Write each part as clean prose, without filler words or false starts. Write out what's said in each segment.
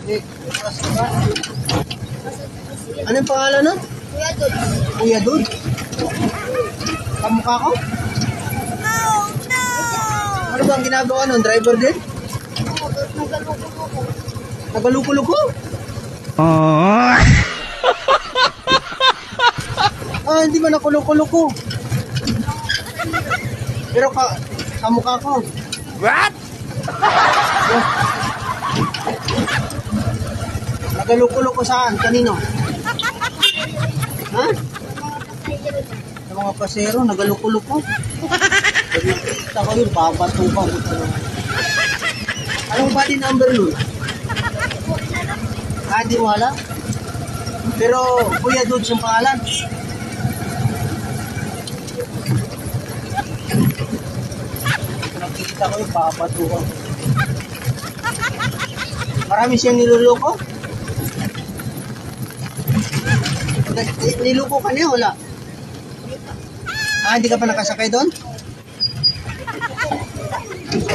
Eh, anong pangalan nun? Kuya Dod. Kuya Dud? Kamukha ko? Oh, no! Ano ba ang ginagawa nun? Driver din? Oo, nagaluko ko. Nagaluko-luko? Ah, hindi ba nakuluko-luko? Pero kamukha ko. What? Nagaluko-luko saan? Kanino? Ha? Sa mga pasero, nagaluko-luko. Kita ko yun, babato ka. Anong body number nun? Ah, di mo alam? Pero Kuya Dud yung pangalan. Nakikita ko yung babato ka. Marami siyang niluloko? Niloko ka niya, wala? Ah, hindi ka pa nakasakay doon?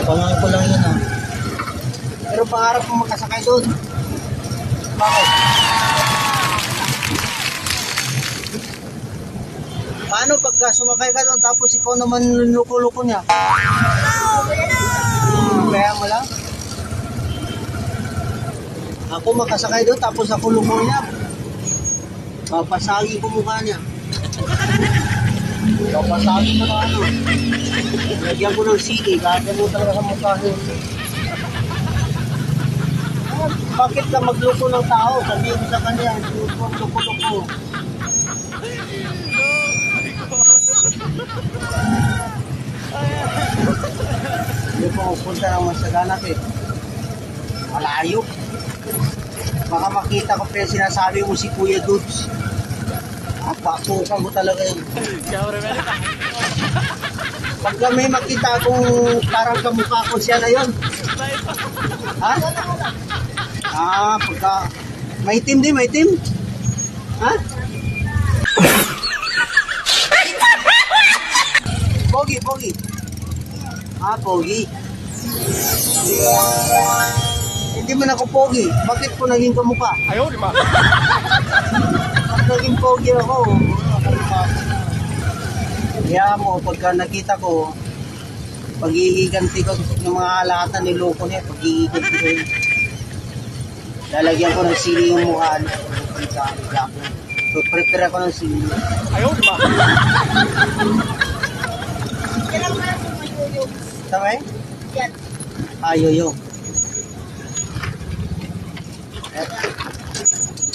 Pangang ko lang yun, ah. Pero pangarap mo makasakay doon. Bakit? Paano pagka sumakay ka doon tapos ikaw naman luko-luko niya? Kaya mo lang? Ako makasakay doon tapos ako luko niya. Papasagi ko mukha niya. Papasagi ko na ano. Lagyan ko ng CD, kagyan mo talaga sa mukha niya. Bakit ka magluko ng tao? Sabihin ko sa kanya, luko-luko. Hindi po pupunta ng Masaganap eh. Malayo. Baka makita ko pa yung sinasabi mo si Kuya Dudes. Ah, pasukan ko talaga yun. Pagka may makita kung parang kamukha ko siya na yun. Ha? Ah, pagka... Maitim din, maitim? Ha? Pogi, pogi. Ah, pogi. Hindi man ako pogi. Bakit ko naging kamukha? Ayaw, di ba? Pag naging pogi ako, kaya mo, pagka nakita ko, pag-iiganti ko ng mga alatan ni Loko niya, pag-iiganti ko yun. Lalagyan ko ng sili yung mukha niya. So, prepare ako ng sili. Ayaw, di ba? Yan ang mga sumayuyog. Tama eh? Yan. Ayoyo.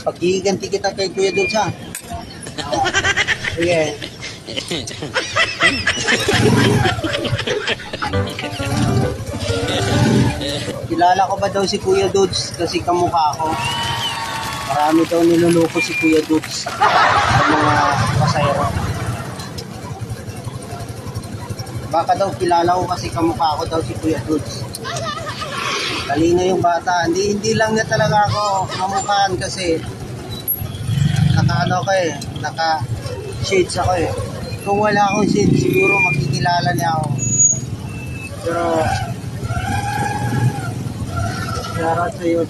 Pag-iiganti kita kay Kuya Dud sa. Sige. Kilala ko ba daw si Kuya Dudes kasi kamukha ko? Marami daw niloloko si Kuya Dudes sa mga pasayro. Baka daw kilala ko kasi kamukha ko daw si Kuya Dudes. Talino yung bata. Hindi lang niya talaga ako mamukhaan kasi naka-ano ko eh, naka-shades ako eh. Kung wala akong shades, siguro makikilala niya ako. Pero, shoutout sa iyo.